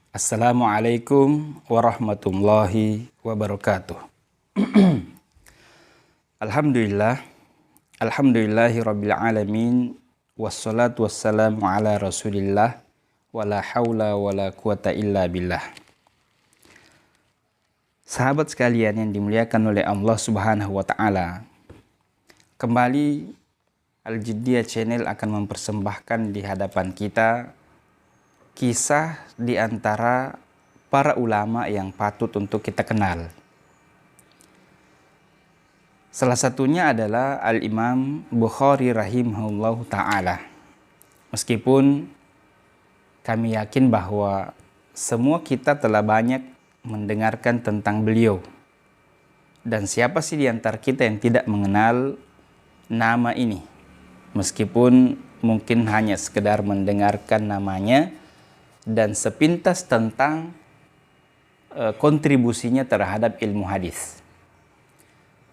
Assalamualaikum warahmatullahi wabarakatuh. Alhamdulillah, alhamdulillahi rabbil alamin, wassalatu wassalamu ala rasulillah, wala hawla wala quwata illa billah. Sahabat sekalian yang dimuliakan oleh Allah Subhanahu wa ta'ala, kembali Al-Jiddiyah Channel akan mempersembahkan di hadapan kita kisah di antara para ulama yang patut untuk kita kenal. Salah satunya adalah Al-Imam Bukhari rahimahullahu ta'ala. Meskipun kami yakin bahwa semua kita telah banyak mendengarkan tentang beliau. Dan siapa sih di antara kita yang tidak mengenal nama ini? Meskipun mungkin hanya sekedar mendengarkan namanya dan sepintas tentang kontribusinya terhadap ilmu hadis.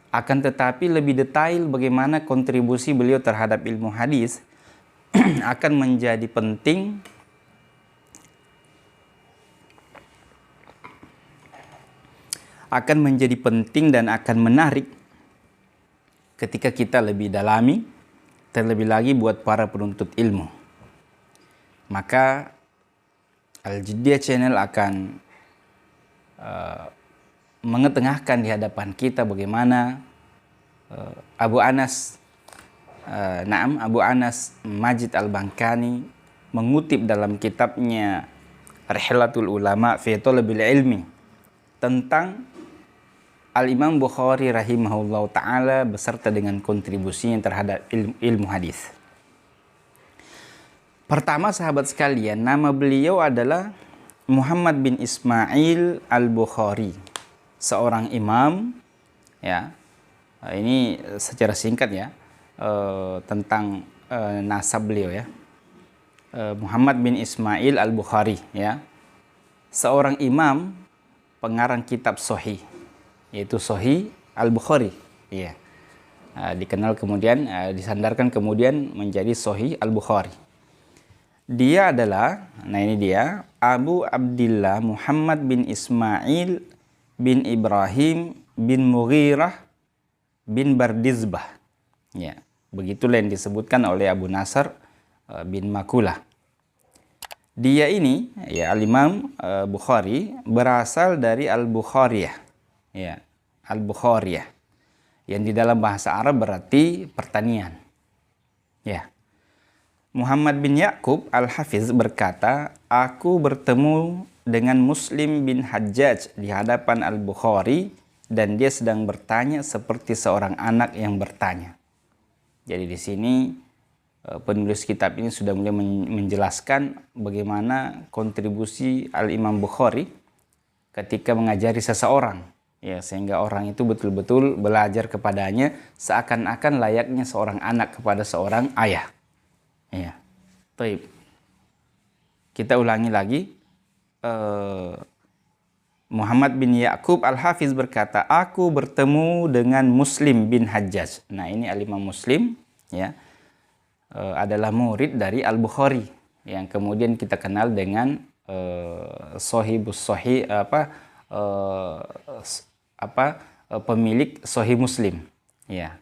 Akan tetapi lebih detail bagaimana kontribusi beliau terhadap ilmu hadis akan menjadi penting dan akan menarik ketika kita lebih dalami, terlebih lagi buat para penuntut ilmu. Maka Al-Jiddiyah Channel akan mengetengahkan di hadapan kita bagaimana Abu Anas Majid Al-Bankani mengutip dalam kitabnya Rihlatul Ulama fi Thalabil Ilmi tentang Al-Imam Bukhari rahimahullahu ta'ala beserta dengan kontribusinya terhadap ilmu hadis. Pertama, sahabat sekalian, nama beliau adalah Muhammad bin Ismail Al-Bukhari, seorang imam, ya. Ini secara singkat ya tentang nasab beliau ya. Muhammad bin Ismail Al-Bukhari, ya, seorang imam pengarang kitab Sahih, yaitu Sahih Al-Bukhari, ya. Dikenal kemudian disandarkan kemudian menjadi Sahih Al-Bukhari. Dia adalah, nah ini dia, Abu Abdillah Muhammad bin Ismail bin Ibrahim bin Mughirah bin Bardizbah. Ya, begitulah yang disebutkan oleh Abu Nasr bin Makulah. Dia ini, ya, Al-Imam Bukhari berasal dari Al-Bukhariyah. Ya, Al-Bukhariyah. Yang di dalam bahasa Arab berarti pertanian. Ya. Muhammad bin Ya'qub Al-Hafiz berkata, aku bertemu dengan Muslim bin Hajjaj di hadapan Al-Bukhari dan dia sedang bertanya seperti seorang anak yang bertanya. Jadi di sini penulis kitab ini sudah mulai menjelaskan bagaimana kontribusi Al-Imam Bukhari ketika mengajari seseorang, ya, sehingga orang itu betul-betul belajar kepadanya seakan-akan layaknya seorang anak kepada seorang ayah. Ya, baik. Kita ulangi lagi. Muhammad bin Ya'qub Al-Hafiz berkata, aku bertemu dengan Muslim bin Hajjaj. Nah, ini Al-Imam Muslim, ya, adalah murid dari Al-Bukhari yang kemudian kita kenal dengan Sahibus Sahih, pemilik Sahih Muslim. Ya.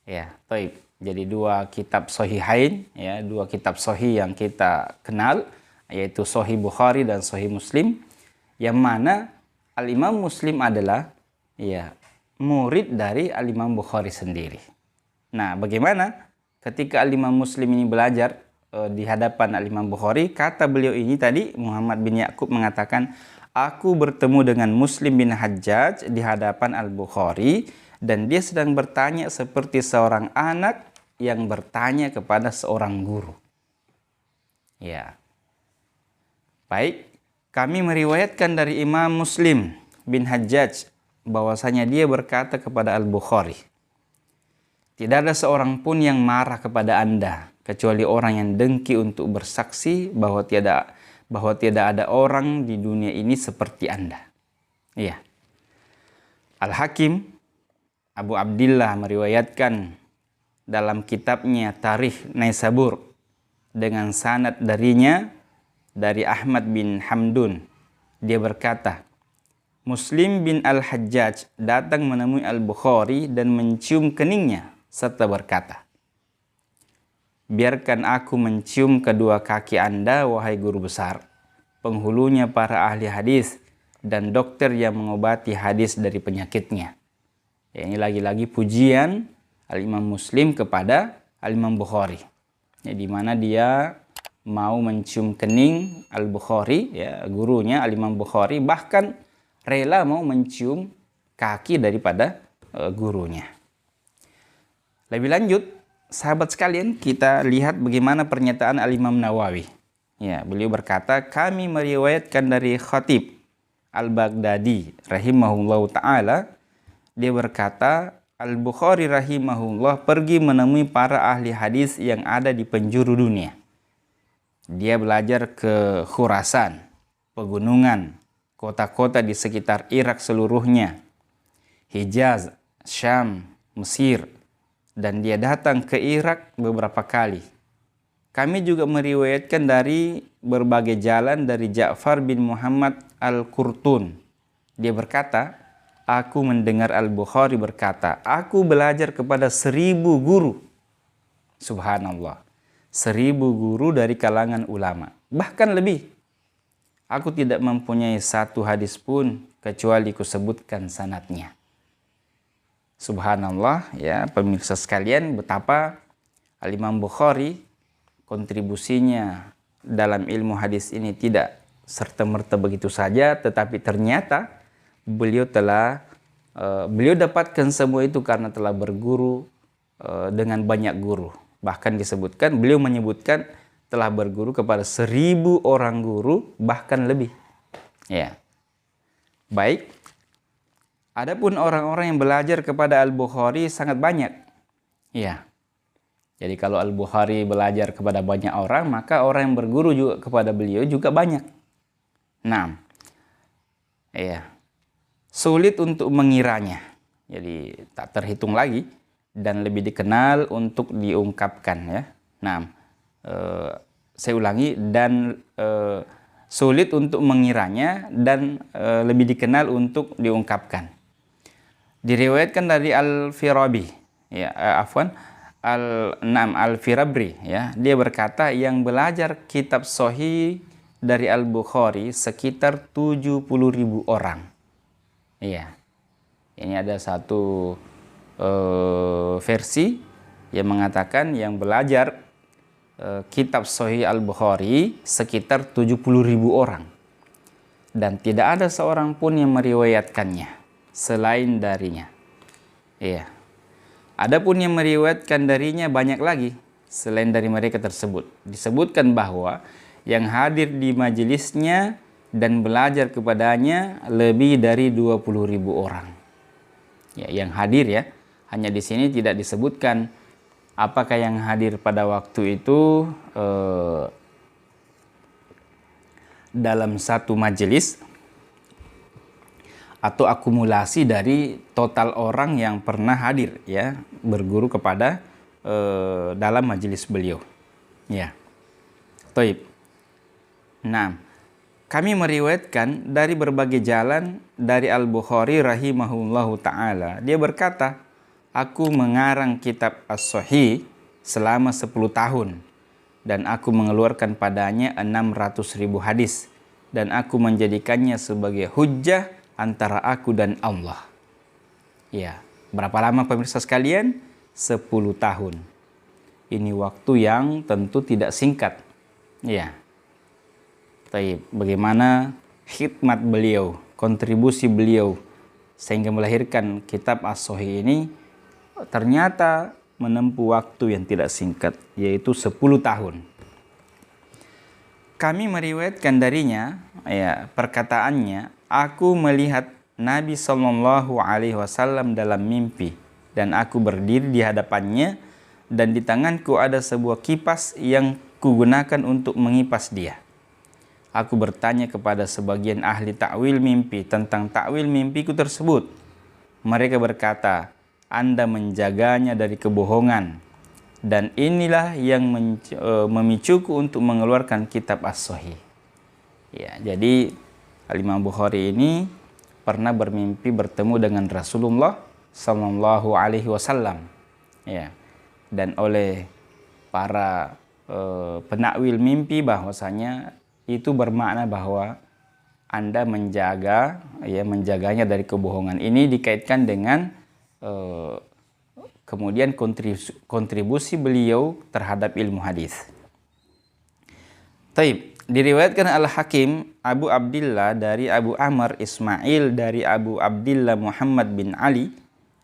Ya, baik. Jadi dua kitab Sahihain, ya, dua kitab Sahih yang kita kenal, yaitu Sahih Bukhari dan Sahih Muslim, yang mana Al-Imam Muslim adalah, ya, murid dari Al-Imam Bukhari sendiri. Nah, bagaimana ketika Al-Imam Muslim ini belajar di hadapan Al-Imam Bukhari? Kata beliau ini tadi, Muhammad bin Ya'qub mengatakan, aku bertemu dengan Muslim bin Hajjaj di hadapan Al-Bukhari dan dia sedang bertanya seperti seorang anak yang bertanya kepada seorang guru. Ya. Baik, kami meriwayatkan dari Imam Muslim bin Hajjaj bahwasanya dia berkata kepada Al-Bukhari, tidak ada seorang pun yang marah kepada Anda kecuali orang yang dengki untuk bersaksi bahwa tiada ada orang di dunia ini seperti Anda. Iya. Al-Hakim Abu Abdillah meriwayatkan dalam kitabnya Tarikh Naisabur dengan sanad darinya dari Ahmad bin Hamdun. Dia berkata, Muslim bin Al-Hajjaj datang menemui Al-Bukhari dan mencium keningnya serta berkata, biarkan aku mencium kedua kaki Anda, wahai guru besar, penghulunya para ahli hadis dan dokter yang mengobati hadis dari penyakitnya. Ya, ini lagi-lagi pujian Al-Imam Muslim kepada Al-Imam Bukhari. Ya, di mana dia mau mencium kening Al-Bukhari, ya, gurunya Al-Imam Bukhari, bahkan rela mau mencium kaki daripada gurunya. Lebih lanjut, sahabat sekalian, kita lihat bagaimana pernyataan Al-Imam Nawawi. Ya, beliau berkata, kami meriwayatkan dari Khatib Al-Baghdadi rahimahullahu ta'ala, dia berkata, Al-Bukhari rahimahullah pergi menemui para ahli hadis yang ada di penjuru dunia. Dia belajar ke Khurasan, pegunungan, kota-kota di sekitar Irak seluruhnya, Hijaz, Syam, Mesir, dan dia datang ke Irak beberapa kali. Kami juga meriwayatkan dari berbagai jalan dari Ja'far bin Muhammad Al-Qurtun. Dia berkata, aku mendengar Al-Bukhari berkata, aku belajar kepada 1000 guru. Subhanallah, 1000 guru dari kalangan ulama, bahkan lebih. Aku tidak mempunyai satu hadis pun kecuali kusebutkan sanadnya. Subhanallah, ya pemirsa sekalian, betapa Al-Imam Bukhari kontribusinya dalam ilmu hadis ini tidak serta-merta begitu saja, tetapi ternyata beliau dapatkan semua itu karena telah berguru dengan banyak guru. Bahkan disebutkan, beliau menyebutkan telah berguru kepada 1000 orang guru, bahkan lebih. Ya. Baik. Adapun orang-orang yang belajar kepada Al-Bukhari sangat banyak. Ya. Jadi kalau Al-Bukhari belajar kepada banyak orang, maka orang yang berguru juga kepada beliau juga banyak. Nah. Ya. Sulit untuk mengiranya. Jadi tak terhitung lagi dan lebih dikenal untuk diungkapkan, ya. Nah, saya ulangi, dan sulit untuk mengiranya dan lebih dikenal untuk diungkapkan. Diriwayatkan dari Al-Firabi, ya, Al-Firabri, ya. Dia berkata, yang belajar kitab Sahih dari Al-Bukhari sekitar 70.000 orang. Iya. Ini ada satu versi yang mengatakan yang belajar kitab Sahih Al-Bukhari sekitar 70.000 orang. Dan tidak ada seorang pun yang meriwayatkannya selain darinya. Iya. Adapun yang meriwayatkan darinya banyak lagi selain dari mereka tersebut. Disebutkan bahwa yang hadir di majelisnya dan belajar kepadanya lebih dari 20.000 orang. Ya, yang hadir, ya. Hanya di sini tidak disebutkan apakah yang hadir pada waktu itu dalam satu majelis atau akumulasi dari total orang yang pernah hadir, ya, berguru kepada dalam majelis beliau. Ya. Taib. Nah, kami meriwayatkan dari berbagai jalan dari Al-Bukhari rahimahullahu ta'ala. Dia berkata, aku mengarang kitab As-Sahih selama 10 tahun. Dan aku mengeluarkan padanya 600.000 hadis. Dan aku menjadikannya sebagai hujjah antara aku dan Allah. Ya, berapa lama pemirsa sekalian? 10 tahun. Ini waktu yang tentu tidak singkat. Ya. Tapi bagaimana khidmat beliau, kontribusi beliau sehingga melahirkan kitab As-Sahih ini ternyata menempuh waktu yang tidak singkat, yaitu 10 tahun. Kami meriwayatkan darinya, ya, perkataannya, aku melihat Nabi SAW dalam mimpi dan aku berdiri di hadapannya dan di tanganku ada sebuah kipas yang kugunakan untuk mengipas dia. Aku bertanya kepada sebagian ahli takwil mimpi tentang takwil mimpiku tersebut. Mereka berkata, Anda menjaganya dari kebohongan. Dan inilah yang memicuku untuk mengeluarkan kitab As-Sahih. Ya, jadi Al-Imam Bukhari ini pernah bermimpi bertemu dengan Rasulullah Sallallahu Alaihi Wasallam. Ya, dan oleh para penakwil mimpi bahwasanya itu bermakna bahwa Anda menjaganya dari kebohongan. Ini dikaitkan dengan kemudian kontribusi beliau terhadap ilmu hadis. Taib, diriwayatkan Al-Hakim Abu Abdillah dari Abu Amr Ismail dari Abu Abdillah Muhammad bin Ali,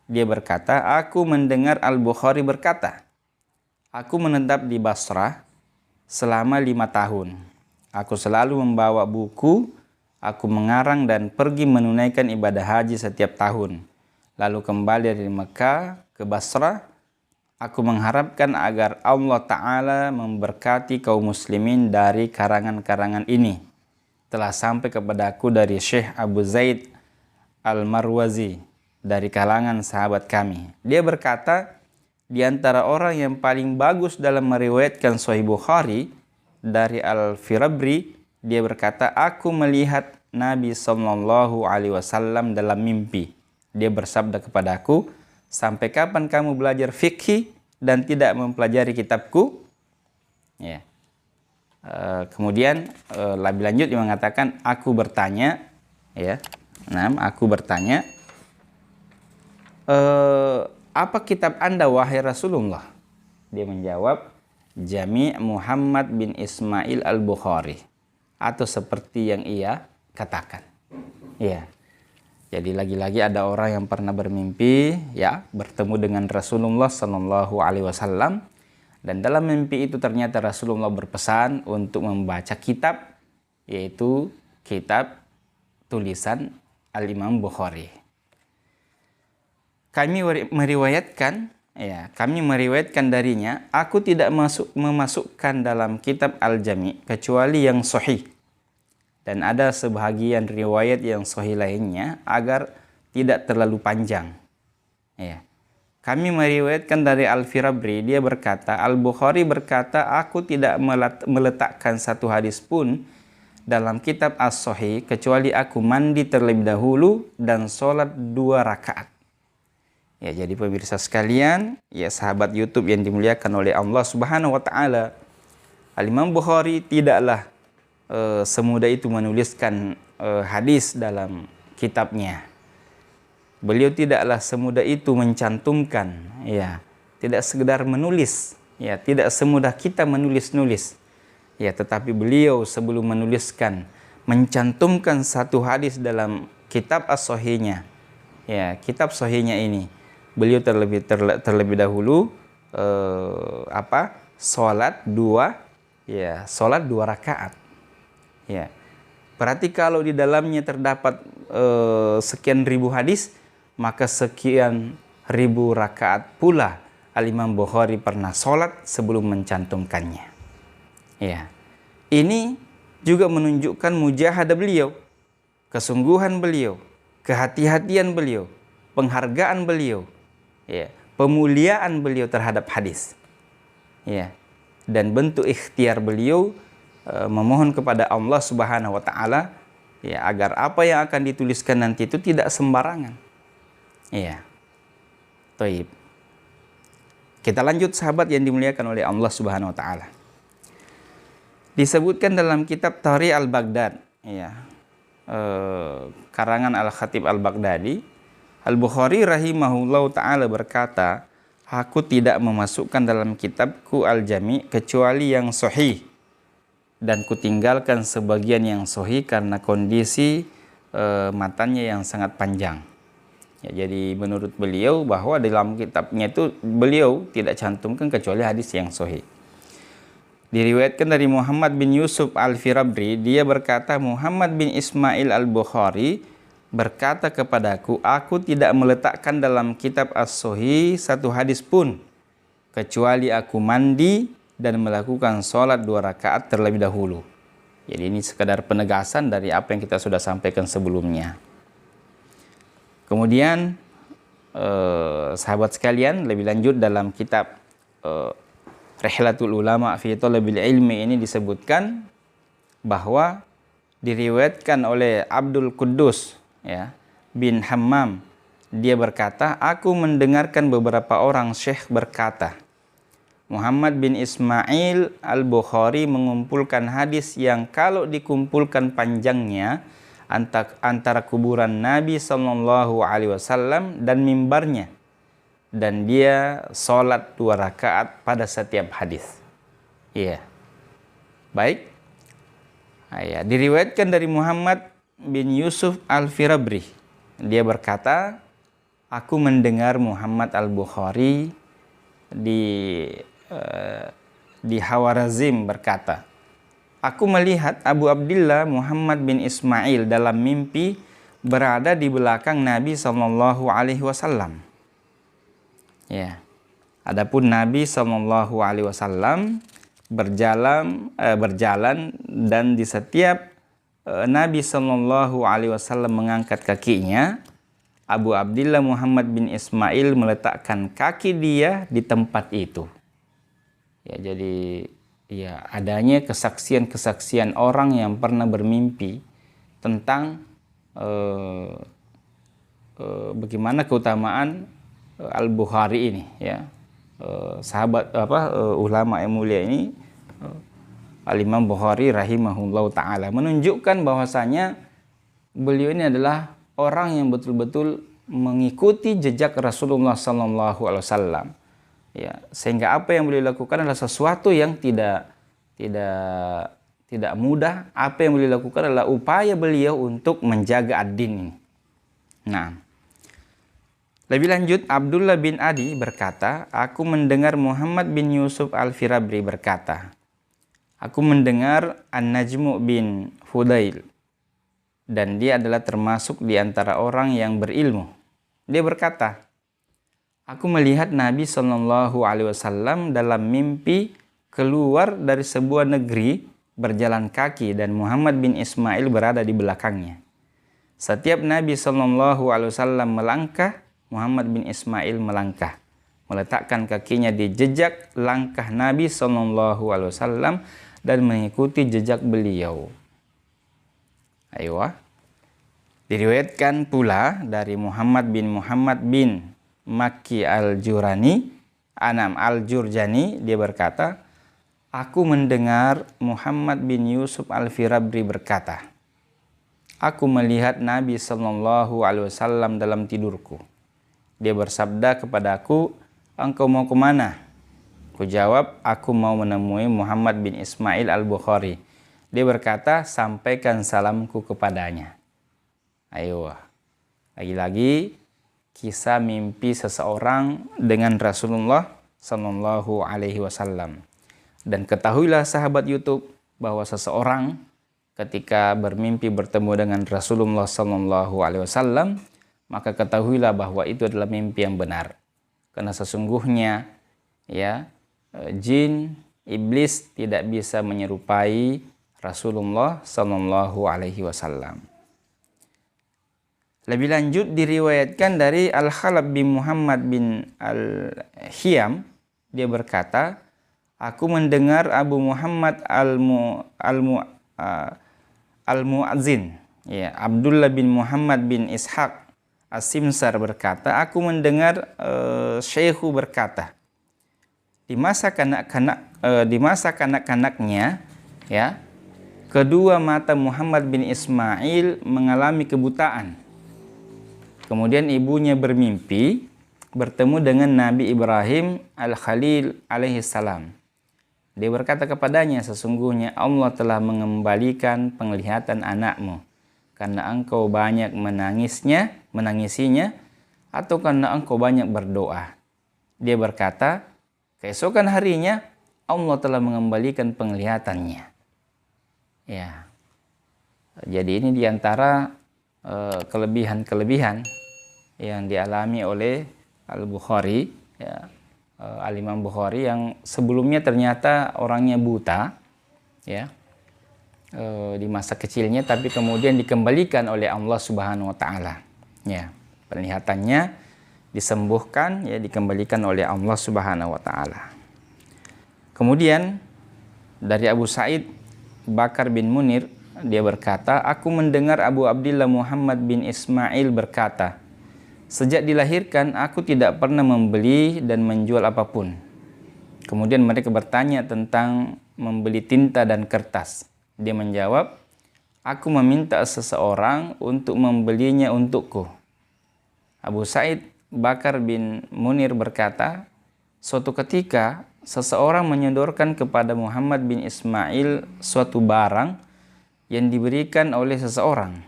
dia berkata, aku mendengar Al-Bukhari berkata, aku menetap di Basrah selama 5 tahun. Aku selalu membawa buku, aku mengarang dan pergi menunaikan ibadah haji setiap tahun. Lalu kembali dari Mekah ke Basrah, aku mengharapkan agar Allah Ta'ala memberkati kaum muslimin dari karangan-karangan ini. Telah sampai kepadaku dari Syekh Abu Zaid Al-Marwazi, dari kalangan sahabat kami. Dia berkata, di antara orang yang paling bagus dalam meriwayatkan Sahih Bukhari dari Al-Firabri, dia berkata, aku melihat Nabi Sallallahu Alaihi Wasallam dalam mimpi. Dia bersabda kepadaku, sampai kapan kamu belajar fikih dan tidak mempelajari kitabku? Ya. Kemudian lebih lanjut dia mengatakan, aku bertanya, ya, aku bertanya, apa kitab Anda wahai Rasulullah? Dia menjawab, Jami' Muhammad bin Ismail Al-Bukhari, atau seperti yang ia katakan. Ya. Jadi lagi-lagi ada orang yang pernah bermimpi, ya, bertemu dengan Rasulullah Sallallahu Alaihi Wasallam, dan dalam mimpi itu ternyata Rasulullah berpesan untuk membaca kitab, yaitu kitab tulisan Al-Imam Bukhari. Kami meriwayatkan darinya, aku tidak memasukkan dalam kitab Al-Jami' kecuali yang sahih. Dan ada sebahagian riwayat yang sahih lainnya agar tidak terlalu panjang. Ya. Kami meriwayatkan dari Al-Firabri, dia berkata, Al-Bukhari berkata, aku tidak meletakkan satu hadis pun dalam kitab As-Sahih kecuali aku mandi terlebih dahulu dan sholat 2 rakaat. Ya, jadi pemirsa sekalian, ya sahabat YouTube yang dimuliakan oleh Allah Subhanahu wa taala, Al-Imam Bukhari tidaklah semudah itu menuliskan hadis dalam kitabnya. Beliau tidaklah semudah itu mencantumkan, ya, tidak sekedar menulis, ya, tidak semudah kita menulis-nulis. Ya, tetapi beliau sebelum menuliskan, mencantumkan satu hadis dalam kitab As-Sahihnya. Ya, kitab Sahihnya ini beliau terlebih dahulu salat 2 rakaat. Ya. Berarti kalau di dalamnya terdapat sekian ribu hadis, maka sekian ribu rakaat pula Al-Imam Bukhari pernah sholat sebelum mencantumkannya. Ya. Ini juga menunjukkan mujahadah beliau, kesungguhan beliau, kehati-hatian beliau, penghargaan beliau, ya, pemuliaan beliau terhadap hadis. Ya. Dan bentuk ikhtiar beliau memohon kepada Allah Subhanahu wa taala, ya, agar apa yang akan dituliskan nanti itu tidak sembarangan. Iya. Taib. Kita lanjut sahabat yang dimuliakan oleh Allah Subhanahu wa taala. Disebutkan dalam kitab Tarikh Al-Baghdad, ya, karangan Al-Khatib Al-Baghdadi, Al-Bukhari rahimahullahu taala berkata, aku tidak memasukkan dalam kitabku Al-Jami' kecuali yang sahih, dan kutinggalkan sebagian yang sahih karena kondisi matanya yang sangat panjang. Ya, jadi menurut beliau bahwa dalam kitabnya itu beliau tidak cantumkan kecuali hadis yang sahih. Diriwayatkan dari Muhammad bin Yusuf Al-Firabri, dia berkata, Muhammad bin Ismail Al-Bukhari berkata kepadaku, aku tidak meletakkan dalam kitab As-Sahih satu hadis pun kecuali aku mandi dan melakukan sholat 2 rakaat terlebih dahulu. Jadi ini sekadar penegasan dari apa yang kita sudah sampaikan sebelumnya. Kemudian sahabat sekalian, lebih lanjut dalam kitab Rihlatul Ulama fi Thalabil Ilmi ini disebutkan bahwa diriwayatkan oleh Abdul Quddus ya bin Hammam, dia berkata, aku mendengarkan beberapa orang syekh berkata, Muhammad bin Ismail al-Bukhari mengumpulkan hadis yang kalau dikumpulkan panjangnya antara kuburan Nabi Sallallahu Alaihi Wasallam dan mimbarnya, dan dia sholat 2 rakaat pada setiap hadis. Iya, baik. Ya, diriwayatkan dari Muhammad bin Yusuf al-Firabri, dia berkata, aku mendengar Muhammad al-Bukhari di Hawarazim berkata, aku melihat Abu Abdillah Muhammad bin Ismail dalam mimpi berada di belakang Nabi Sallallahu Alaihi Wasallam. Ya, adapun Nabi Sallallahu Alaihi Wasallam berjalan dan di setiap Nabi Sallallahu Alaihi Wasallam mengangkat kakinya, Abu Abdillah Muhammad bin Ismail meletakkan kaki dia di tempat itu. Ya, jadi ya adanya kesaksian-kesaksian orang yang pernah bermimpi tentang bagaimana keutamaan Al-Bukhari ini, ya. Sahabat ulama yang mulia ini, Al-Imam Bukhari rahimahullahu taala, menunjukkan bahwasanya beliau ini adalah orang yang betul-betul mengikuti jejak Rasulullah sallallahu alaihi wasallam. Ya, sehingga apa yang beliau lakukan adalah sesuatu yang tidak mudah. Apa yang beliau lakukan adalah upaya beliau untuk menjaga ad-din ini. Nah, lebih lanjut, Abdullah bin Adi berkata, aku mendengar Muhammad bin Yusuf al-Firabri berkata, aku mendengar An-Najmu bin Fudail, dan dia adalah termasuk di antara orang yang berilmu. Dia berkata, aku melihat Nabi Shallallahu Alaihi Wasallam dalam mimpi keluar dari sebuah negeri berjalan kaki dan Muhammad bin Ismail berada di belakangnya. Setiap Nabi Shallallahu Alaihi Wasallam melangkah, Muhammad bin Ismail melangkah, meletakkan kakinya di jejak langkah Nabi Shallallahu Alaihi Wasallam dan mengikuti jejak beliau. Aywa. Diriwayatkan pula dari Muhammad bin Makki al-Jurani, Anam al-Jurjani, dia berkata, aku mendengar Muhammad bin Yusuf al-Firabri berkata, aku melihat Nabi Sallallahu Alaihi Wasallam dalam tidurku. Dia bersabda kepadaku, engkau mau kemana? Ku jawab, aku mau menemui Muhammad bin Ismail al-Bukhari. Dia berkata, sampaikan salamku kepadanya. Ayo, lagi-lagi kisah mimpi seseorang dengan Rasulullah Sallallahu Alaihi Wasallam. Dan ketahuilah sahabat YouTube bahwa seseorang ketika bermimpi bertemu dengan Rasulullah Sallallahu Alaihi Wasallam, maka ketahuilah bahwa itu adalah mimpi yang benar. Karena sesungguhnya ya, jin, iblis tidak bisa menyerupai Rasulullah Sallallahu Alaihi Wasallam. Lebih lanjut diriwayatkan dari Al-Khalab bin Muhammad bin Al-Hiyam, dia berkata, aku mendengar Abu Muhammad Al-Mu'adzin, ya, Abdullah bin Muhammad bin Ishaq As-Simsar berkata, aku mendengar Syekhu berkata, di masa kanak-kanaknya, ya, kedua mata Muhammad bin Ismail mengalami kebutaan. Kemudian ibunya bermimpi bertemu dengan Nabi Ibrahim al-Khalil alaihi salam. Dia berkata kepadanya, sesungguhnya Allah telah mengembalikan penglihatan anakmu karena engkau banyak menangisinya atau karena engkau banyak berdoa. Dia berkata, keesokan harinya Allah telah mengembalikan penglihatannya. Ya. Jadi ini diantara kelebihan-kelebihan yang dialami oleh Al-Bukhari, ya, Al-Imam Bukhari yang sebelumnya ternyata orangnya buta, ya, di masa kecilnya, tapi kemudian dikembalikan oleh Allah Subhanahu Wa Taala, ya, penglihatannya disembuhkan, ya, dikembalikan oleh Allah Subhanahu Wa Taala. Kemudian dari Abu Sa'id Bakar bin Munir, dia berkata, aku mendengar Abu Abdillah Muhammad bin Ismail berkata, sejak dilahirkan aku tidak pernah membeli dan menjual apapun. Kemudian mereka bertanya tentang membeli tinta dan kertas. Dia menjawab, aku meminta seseorang untuk membelinya untukku. Abu Sa'id Bakar bin Munir berkata, suatu ketika seseorang menyodorkan kepada Muhammad bin Ismail suatu barang yang diberikan oleh seseorang.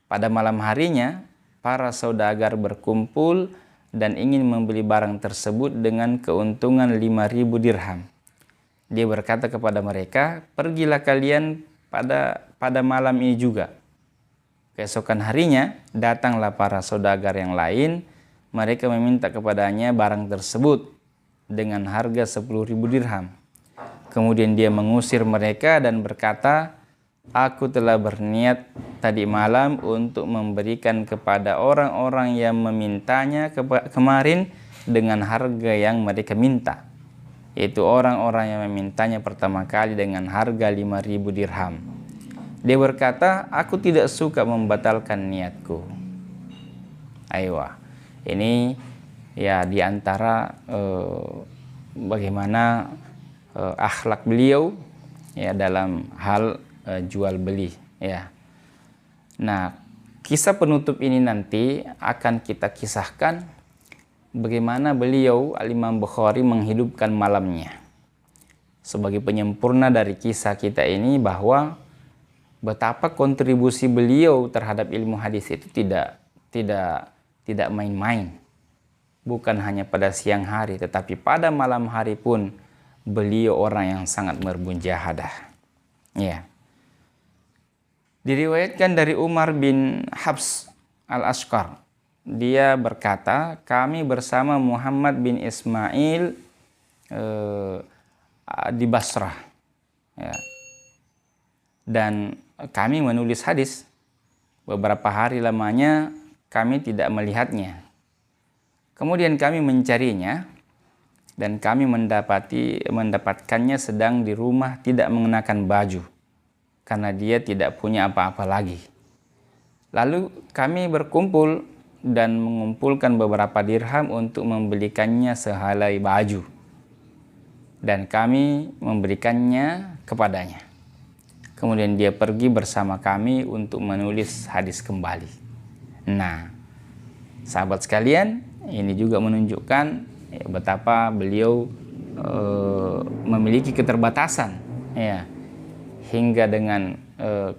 Pada malam harinya, para saudagar berkumpul dan ingin membeli barang tersebut dengan keuntungan 5.000 dirham. Dia berkata kepada mereka, pergilah kalian pada malam ini juga. Keesokan harinya, datanglah para saudagar yang lain. Mereka meminta kepadanya barang tersebut dengan harga 10.000 dirham. Kemudian dia mengusir mereka dan berkata, aku telah berniat tadi malam untuk memberikan kepada orang-orang yang memintanya kemarin dengan harga yang mereka minta, yaitu orang-orang yang memintanya pertama kali dengan harga 5.000 dirham. Dia berkata, aku tidak suka membatalkan niatku. Aywa, ini ya diantara bagaimana akhlak beliau ya dalam hal jual beli ya. Nah, kisah penutup ini nanti akan kita kisahkan bagaimana beliau Al-Imam Bukhari menghidupkan malamnya. Sebagai penyempurna dari kisah kita ini bahwa betapa kontribusi beliau terhadap ilmu hadis itu tidak main-main. Bukan hanya pada siang hari, tetapi pada malam hari pun beliau orang yang sangat bermujahadah. Ya. Diriwayatkan dari Umar bin Habs al-Ashqar. Dia berkata, kami bersama Muhammad bin Ismail di Basrah. Ya. Dan kami menulis hadis. Beberapa hari lamanya kami tidak melihatnya. Kemudian kami mencarinya dan kami mendapatkannya sedang di rumah tidak mengenakan baju karena dia tidak punya apa-apa lagi. Lalu kami berkumpul dan mengumpulkan beberapa dirham untuk membelikannya sehelai baju dan kami memberikannya kepadanya. Kemudian dia pergi bersama kami untuk menulis hadis kembali. Nah, sahabat sekalian, ini juga menunjukkan ya, betapa beliau memiliki keterbatasan ya, hingga dengan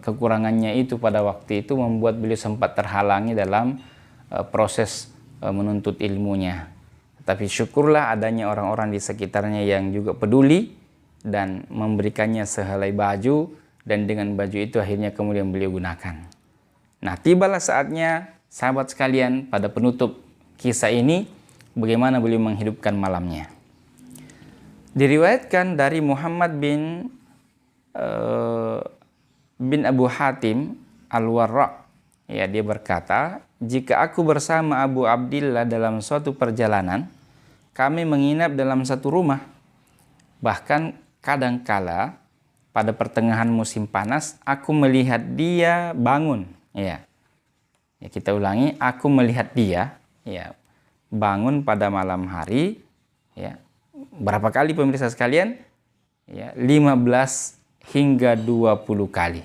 kekurangannya itu pada waktu itu membuat beliau sempat terhalangi dalam proses menuntut ilmunya. Tapi syukurlah adanya orang-orang di sekitarnya yang juga peduli dan memberikannya sehelai baju, dan dengan baju itu akhirnya kemudian beliau gunakan. Nah, tibalah saatnya sahabat sekalian pada penutup kisah ini bagaimana beliau menghidupkan malamnya. Diriwayatkan dari Muhammad bin Abu Hatim Al-Warraq, ya, dia berkata, jika aku bersama Abu Abdillah dalam suatu perjalanan, kami menginap dalam satu rumah. Bahkan kadangkala pada pertengahan musim panas aku melihat dia bangun. Ya, kita ulangi, aku melihat dia ya bangun pada malam hari ya. Berapa kali pemirsa sekalian? Ya, 15 hingga 20 kali.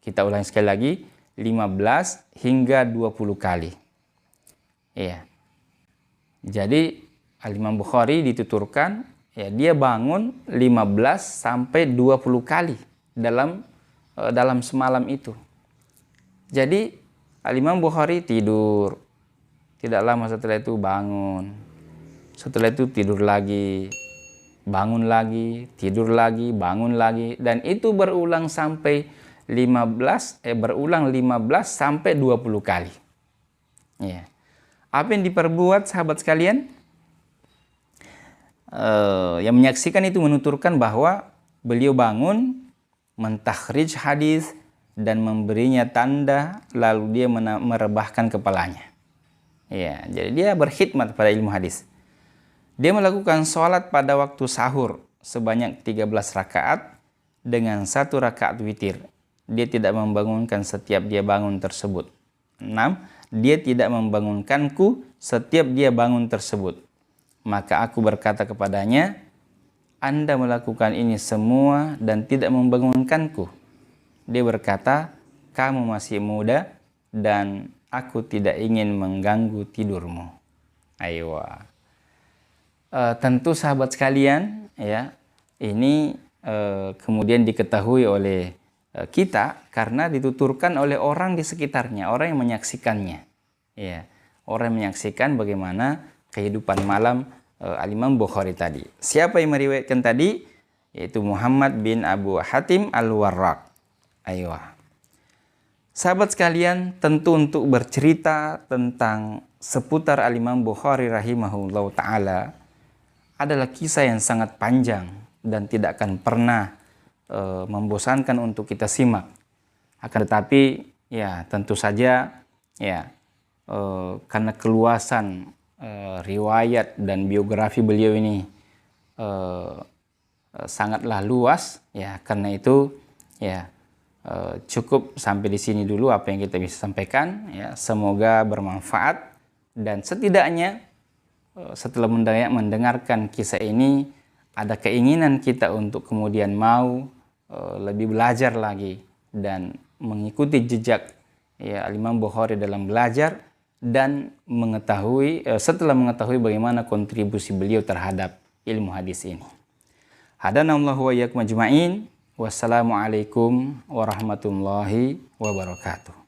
Kita ulangi sekali lagi, 15 hingga 20 kali. Ya. Jadi Al-Imam Bukhari dituturkan ya dia bangun 15 sampai 20 kali dalam semalam itu. Jadi Al-Imam Bukhari tidur, tidak lama setelah itu bangun, setelah itu tidur lagi, bangun lagi, tidur lagi, bangun lagi, dan itu berulang sampai 15 sampai 20 kali. Ya. Apa yang diperbuat sahabat sekalian? Yang menyaksikan itu menuturkan bahwa beliau bangun, mentakhrij hadis dan memberinya tanda, lalu dia merebahkan kepalanya. Ya, jadi dia berkhidmat pada ilmu hadis. Dia melakukan sholat pada waktu sahur sebanyak 13 rakaat dengan 1 rakaat witir. Dia tidak membangunkan setiap dia bangun tersebut. 6. Dia tidak membangunkanku setiap dia bangun tersebut. Maka aku berkata kepadanya, Anda melakukan ini semua dan tidak membangunkanku. Dia berkata, kamu masih muda dan aku tidak ingin mengganggu tidurmu. Aywa. Tentu sahabat sekalian, ya, ini kemudian diketahui oleh kita karena dituturkan oleh orang di sekitarnya, orang yang menyaksikannya. Ya, orang yang menyaksikan bagaimana kehidupan malam Al-Imam Bukhari tadi. Siapa yang meriwayatkan tadi? Yaitu Muhammad bin Abu Hatim Al-Warraq. Aywa. Sahabat sekalian, tentu untuk bercerita tentang seputar Al-Imam Bukhari rahimahullah ta'ala adalah kisah yang sangat panjang dan tidak akan pernah membosankan untuk kita simak. Akan tetapi, ya tentu saja, ya karena keluasan riwayat dan biografi beliau ini sangatlah luas, ya karena itu, ya cukup sampai di sini dulu apa yang kita bisa sampaikan, ya semoga bermanfaat dan setidaknya setelah mendengarkan kisah ini ada keinginan kita untuk kemudian mau lebih belajar lagi dan mengikuti jejak, ya Imam Bukhari dalam belajar dan mengetahui setelah mengetahui bagaimana kontribusi beliau terhadap ilmu hadis ini. Hadanallahu wa iyyakum ajma'in. Wassalamualaikum warahmatullahi wabarakatuh.